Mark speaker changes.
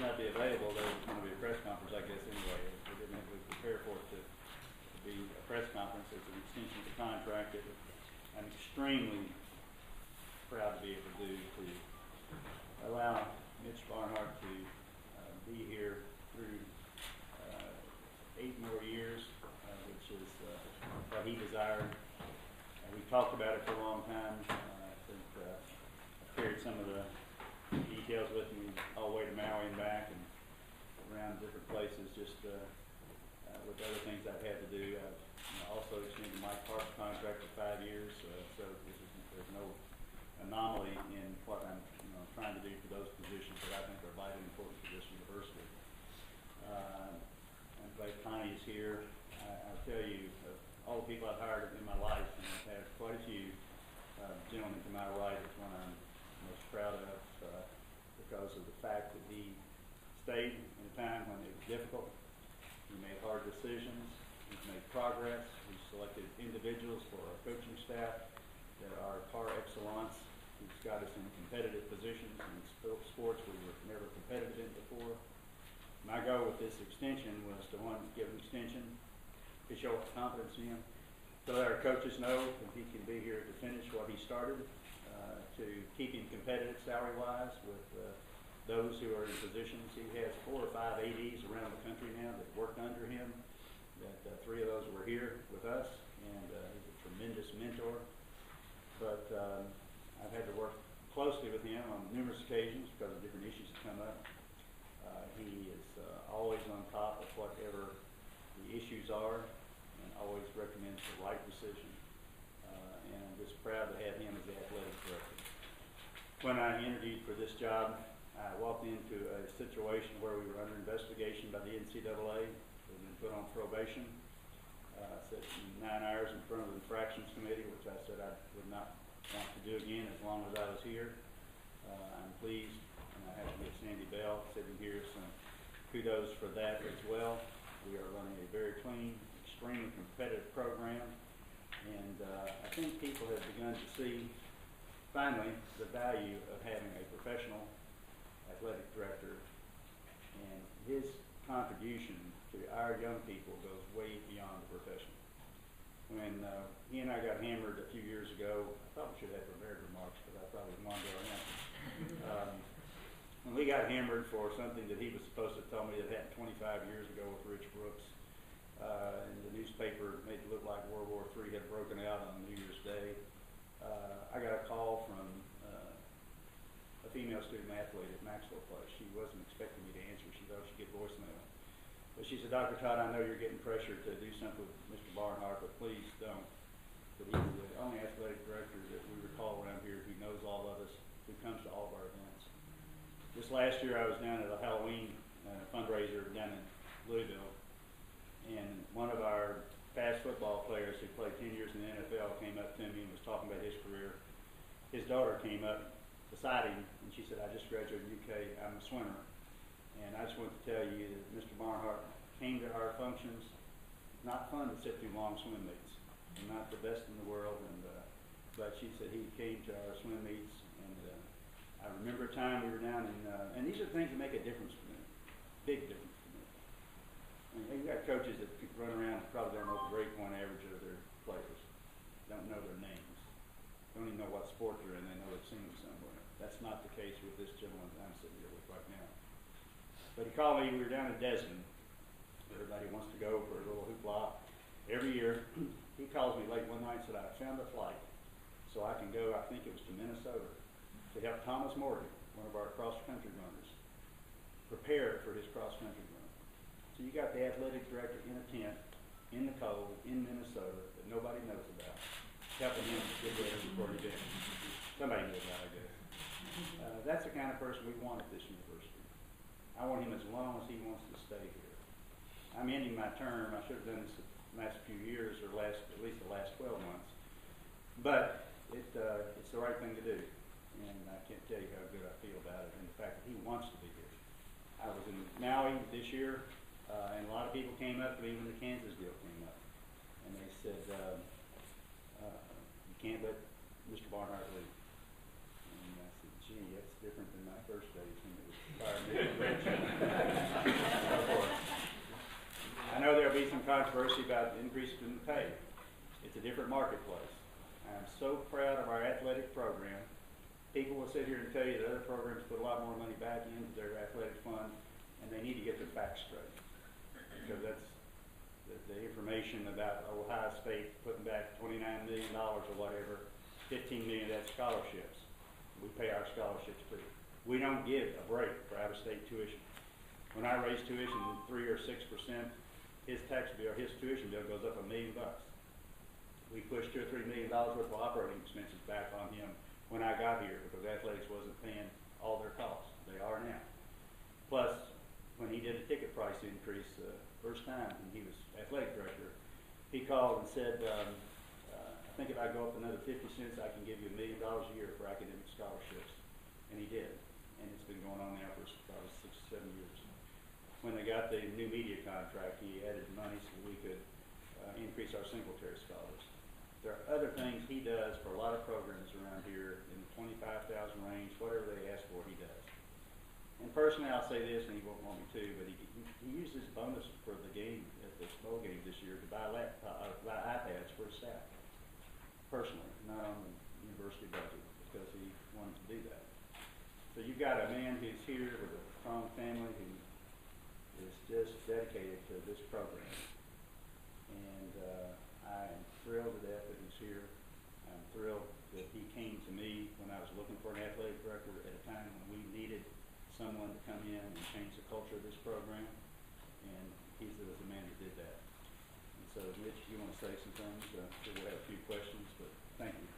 Speaker 1: not be available, there was going to be a press conference, I guess, anyway. We didn't have to prepare for it to be a press conference. It's an extension of the contract that I'm extremely proud to be able to do, to allow Mitch Barnhart to be here through 8 more years, which is what he desired. We've talked about it for a long time. I think I've carried some of the details with me all the way to Maui and back, and around different places, just with other things I've had to do. I've also extended my Park's contract for 5 years, so there's no anomaly in what I'm trying to do for those positions that I think are vitally important for this university. I'm glad Connie is here. I'll tell you, all the people I've hired in my life, and I've had quite a few, gentlemen to my right is one I'm most proud of because of the fact that he stayed in a time when it was difficult. He made hard decisions. He's made progress. He's selected individuals for our coaching staff that are par excellence. He's got us in competitive positions in sports we were never competitive in before. My goal with this extension was to, one, give an extension to show confidence in him, so that our coaches know that he can be here to finish what he started, to keep him competitive salary-wise with those who are in positions. He has 4 or 5 ADs around the country now that worked under him, that 3 of those were here with us, and he's a tremendous mentor. But I've had to work closely with him on numerous occasions because of different issues that come up. He is always on top of whatever the issues are, and always recommends the right decision. And I'm just proud to have him as the athletic director. When I interviewed for this job, I walked into a situation where we were under investigation by the NCAA. We'd been put on probation. I sat 9 hours in front of the infractions committee, which I said I would not want to do again as long as I was here. I'm pleased, and I have to give Sandy Bell sitting here some kudos for that as well. We are running a very clean, extremely competitive program, and I think people have begun to see, finally, the value of having a professional athletic director, and his contribution to our young people goes way beyond the profession. When he and I got hammered a few years ago, I probably should have prepared remarks, but I probably wandered around. When we got hammered for something that he was supposed to tell me that happened 25 years ago with Rich Brooks, and the newspaper made it look like World War III had broken out on New Year's Day, I got a call from a female student athlete at Maxwell Place. She wasn't expecting me to answer. She thought she'd get voicemail. But she said, Dr. Todd, I know you're getting pressure to do something with Mr. Barnhart, but please don't. But he's the only athletic director that we recall around here who knows all of us, who comes to all of our events. This last year I was down at a Halloween fundraiser down in Louisville, and one of our fast football players who played 10 years in the NFL came up to me and was talking about his career. His daughter came up beside him, and she said, I just graduated from UK, I'm a swimmer. And I just want to tell you that Mr. Barnhart came to our functions. Not fun to sit through long swim meets. We're not the best in the world, but she said he came to our swim meets, and I remember a time we were down in, and these are things that make a difference for me, big difference for me. I mean, you've got coaches that run around and probably don't know the grade point average of their players, don't know their names, don't even know what sport they're in, they know they've seen them somewhere. That's not the case with this gentleman that I'm sitting here with right now. But he called me, we were down in Desmond. Everybody wants to go for a little hoopla every year. He calls me late one night and said, I found a flight so I can go, I think it was to Minnesota, to help Thomas Morgan, one of our cross-country runners, prepare for his cross-country run. So you got the athletic director in a tent, in the cold, in Minnesota, that nobody knows about, helping him get ready for the event. Somebody knows that, I guess. That's the kind of person we want at this university. I want him as long as he wants to stay here. I'm ending my term. I should have done this the last few years, or at least the last 12 months. But it's the right thing to do. And I can't tell you how good I feel about it, and the fact that he wants to be here. I was in Maui this year, and a lot of people came up to me when the Kansas deal came up. And they said, you can't let Mr. Barnhart leave. And I said, gee, that's different than my first days when it was fired me. controversy about increases in the pay. It's a different marketplace. I'm so proud of our athletic program. People will sit here and tell you that other programs put a lot more money back into their athletic fund, and they need to get their facts straight. Because that's the information about Ohio State putting back $29 million or whatever, 15 million of that scholarships. We pay our scholarships too. We don't give a break for out-of-state tuition. When I raise tuition 3 or 6%, his tuition bill goes up $1 million. We pushed $2 or $3 million worth of operating expenses back on him when I got here because athletics wasn't paying all their costs. They are now. Plus, when he did a ticket price increase first time when he was athletic director, he called and said, I think if I go up another 50 cents, I can give you $1 million a year for academic scholarships. And he did. And it's been going on now for probably 6 or 7 years. When they got the new media contract, he added money so we could increase our Singletary scholars. There are other things he does for a lot of programs around here in the 25,000 range, whatever they ask for, he does. And personally, I'll say this, and he won't want me to, but he used his bonus for the game, at the bowl game this year, to buy iPads for his staff. Personally, not on the university budget, because he wanted to do that. So you've got a man who's here with a strong family who is just dedicated to this program. And I am thrilled to death that he's here. I'm thrilled that he came to me when I was looking for an athletic director at a time when we needed someone to come in and change the culture of this program. And he was the man who did that. And so, Mitch, you want to say some things? We'll have a few questions, but thank you.